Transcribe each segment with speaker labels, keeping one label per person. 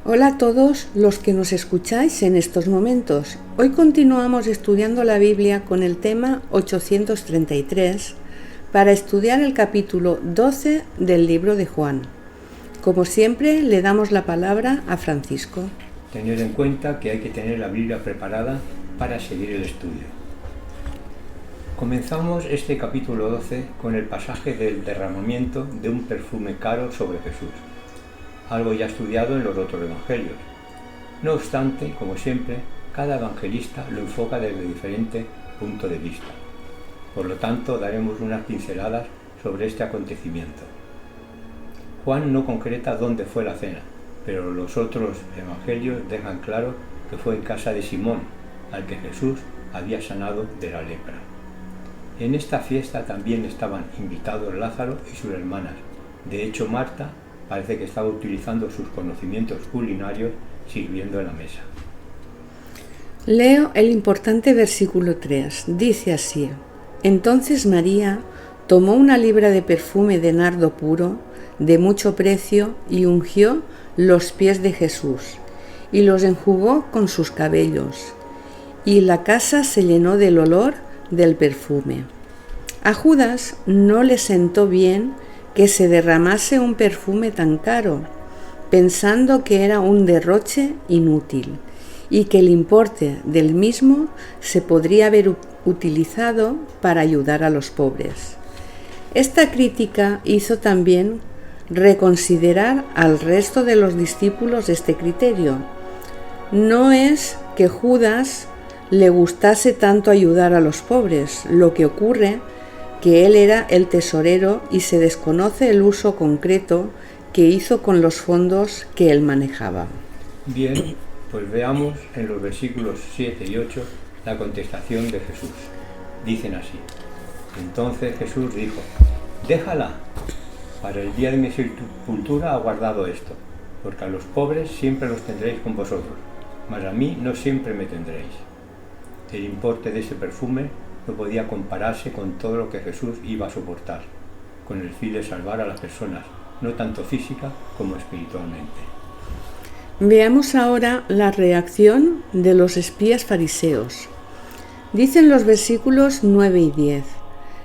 Speaker 1: Hola a todos los que nos escucháis en estos momentos. Hoy continuamos estudiando la Biblia con el tema 833 para estudiar el capítulo 12 del libro de Juan. Como siempre, le damos la palabra a Francisco.
Speaker 2: Tened en cuenta que hay que tener la Biblia preparada para seguir el estudio. Comenzamos este capítulo 12 con el pasaje del derramamiento de un perfume caro sobre Jesús, algo ya estudiado en los otros evangelios. No obstante, como siempre, cada evangelista lo enfoca desde diferente punto de vista. Por lo tanto, daremos unas pinceladas sobre este acontecimiento. Juan no concreta dónde fue la cena, pero los otros evangelios dejan claro que fue en casa de Simón, al que Jesús había sanado de la lepra. En esta fiesta también estaban invitados Lázaro y sus hermanas. De hecho, Marta parece que estaba utilizando sus conocimientos culinarios sirviendo en la mesa.
Speaker 1: Leo el importante versículo 3. Dice así: Entonces María tomó una libra de perfume de nardo puro, de mucho precio, y ungió los pies de Jesús, y los enjugó con sus cabellos, y la casa se llenó del olor del perfume. A Judas no le sentó bien que se derramase un perfume tan caro, pensando que era un derroche inútil y que el importe del mismo se podría haber utilizado para ayudar a los pobres. Esta crítica hizo también reconsiderar al resto de los discípulos este criterio. No es que Judas le gustase tanto ayudar a los pobres, lo que ocurre que él era el tesorero y se desconoce el uso concreto que hizo con los fondos que él manejaba.
Speaker 2: Bien, pues veamos en los versículos 7 y 8 la contestación de Jesús. Dicen así: Entonces Jesús dijo: Déjala, para el día de mi sepultura ha guardado esto, porque a los pobres siempre los tendréis con vosotros, mas a mí no siempre me tendréis. El importe de ese perfume no podía compararse con todo lo que Jesús iba a soportar, con el fin de salvar a las personas, no tanto física como espiritualmente.
Speaker 1: Veamos ahora la reacción de los espías fariseos. Dicen los versículos 9 y 10.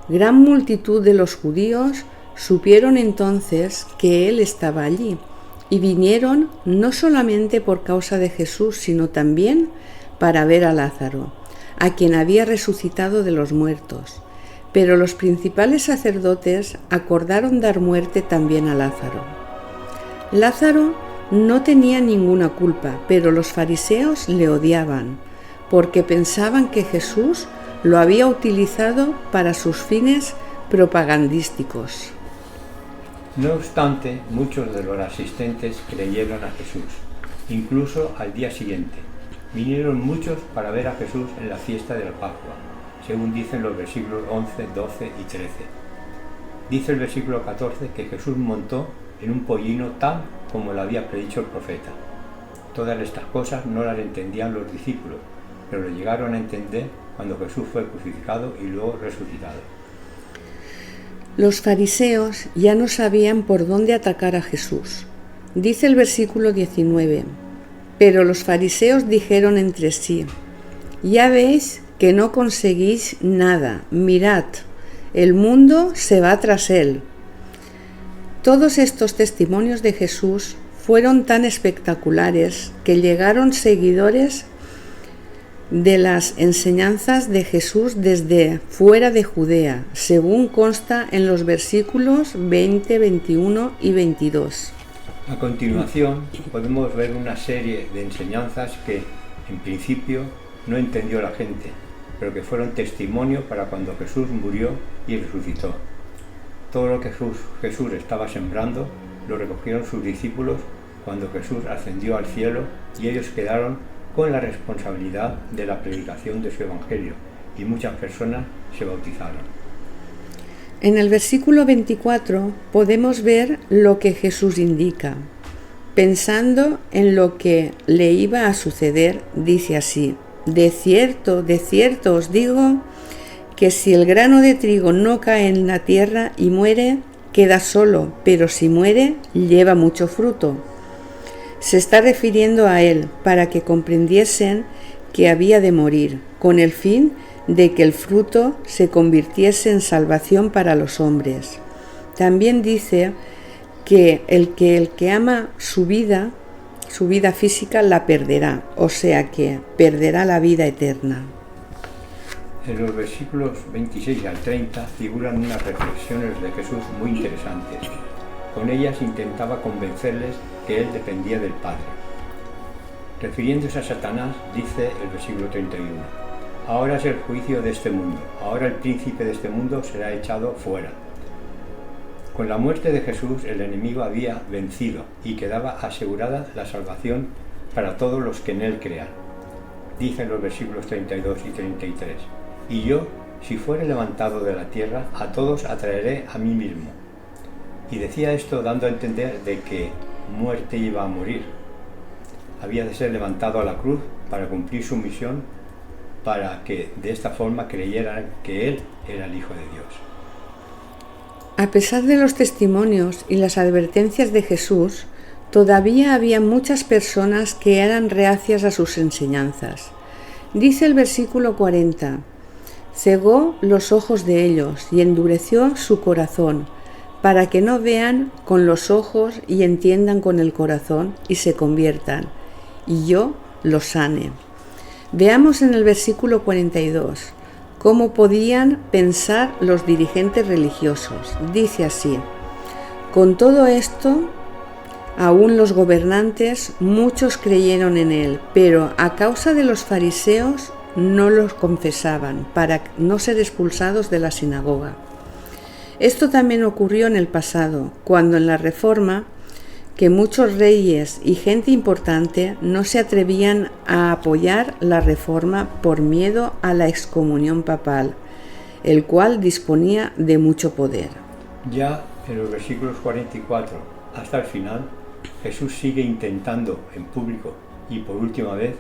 Speaker 1: Gran multitud de los judíos supieron entonces que él estaba allí, y vinieron no solamente por causa de Jesús, sino también para ver a Lázaro, a quien había resucitado de los muertos. Pero los principales sacerdotes acordaron dar muerte también a Lázaro. Lázaro no tenía ninguna culpa, pero los fariseos le odiaban, porque pensaban que Jesús lo había utilizado para sus fines propagandísticos.
Speaker 2: No obstante, muchos de los asistentes creyeron a Jesús, incluso al día siguiente. Vinieron muchos para ver a Jesús en la fiesta de la Pascua, según dicen los versículos 11, 12 y 13. Dice el versículo 14 que Jesús montó en un pollino tal como lo había predicho el profeta. Todas estas cosas no las entendían los discípulos, pero lo llegaron a entender cuando Jesús fue crucificado y luego resucitado.
Speaker 1: Los fariseos ya no sabían por dónde atacar a Jesús. Dice el versículo 19: Pero los fariseos dijeron entre sí: Ya veis que no conseguís nada, mirad, el mundo se va tras él. Todos estos testimonios de Jesús fueron tan espectaculares que llegaron seguidores de las enseñanzas de Jesús desde fuera de Judea, según consta en los versículos 20, 21 y 22.
Speaker 2: A continuación, podemos ver una serie de enseñanzas que, en principio, no entendió la gente, pero que fueron testimonio para cuando Jesús murió y resucitó. Todo lo que Jesús estaba sembrando lo recogieron sus discípulos cuando Jesús ascendió al cielo, y ellos quedaron con la responsabilidad de la predicación de su evangelio, y muchas personas se bautizaron.
Speaker 1: En el versículo 24 podemos ver lo que Jesús indica. Pensando en lo que le iba a suceder, dice así: de cierto os digo que si el grano de trigo no cae en la tierra y muere, queda solo, pero si muere, lleva mucho fruto. Se está refiriendo a él para que comprendiesen que había de morir, con el fin de que el fruto se convirtiese en salvación para los hombres. También dice que el que ama su vida física la perderá, o sea que perderá la vida eterna.
Speaker 2: En los versículos 26 al 30 figuran unas reflexiones de Jesús muy interesantes. Con ellas intentaba convencerles que él dependía del Padre. Refiriéndose a Satanás, dice el versículo 31, ahora es el juicio de este mundo, ahora el príncipe de este mundo será echado fuera. Con la muerte de Jesús el enemigo había vencido y quedaba asegurada la salvación para todos los que en él crean. Dicen los versículos 32 y 33, y yo, si fuere levantado de la tierra, a todos atraeré a mí mismo. Y decía esto dando a entender de que muerte iba a morir. Había de ser levantado a la cruz para cumplir su misión, para que de esta forma creyeran que él era el Hijo de Dios.
Speaker 1: A pesar de los testimonios y las advertencias de Jesús, todavía había muchas personas que eran reacias a sus enseñanzas. Dice el versículo 40, cegó los ojos de ellos y endureció su corazón, para que no vean con los ojos y entiendan con el corazón y se conviertan, y yo los sane. Veamos en el versículo 42 cómo podían pensar los dirigentes religiosos. Dice así, con todo esto, aún los gobernantes, muchos creyeron en él, pero a causa de los fariseos no los confesaban, para no ser expulsados de la sinagoga. Esto también ocurrió en el pasado, cuando en la Reforma, que muchos reyes y gente importante no se atrevían a apoyar la Reforma por miedo a la excomunión papal, el cual disponía de mucho poder.
Speaker 2: Ya en los versículos 44 hasta el final, Jesús sigue intentando en público y por última vez,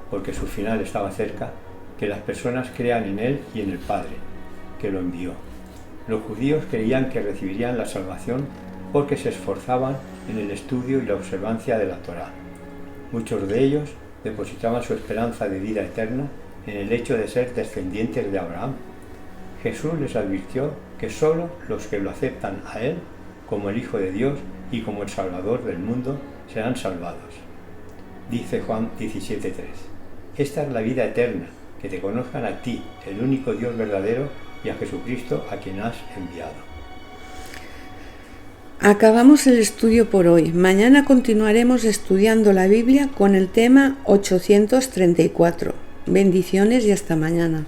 Speaker 2: porque su final estaba cerca, que las personas crean en Él y en el Padre, que lo envió. Los judíos creían que recibirían la salvación porque se esforzaban en el estudio y la observancia de la Torá. Muchos de ellos depositaban su esperanza de vida eterna en el hecho de ser descendientes de Abraham. Jesús les advirtió que solo los que lo aceptan a Él como el Hijo de Dios y como el Salvador del mundo serán salvados. Dice Juan 17:3, esta es la vida eterna, que te conozcan a ti, el único Dios verdadero, y a Jesucristo a quien has enviado.
Speaker 1: Acabamos el estudio por hoy. Mañana continuaremos estudiando la Biblia con el tema 834. Bendiciones y hasta mañana.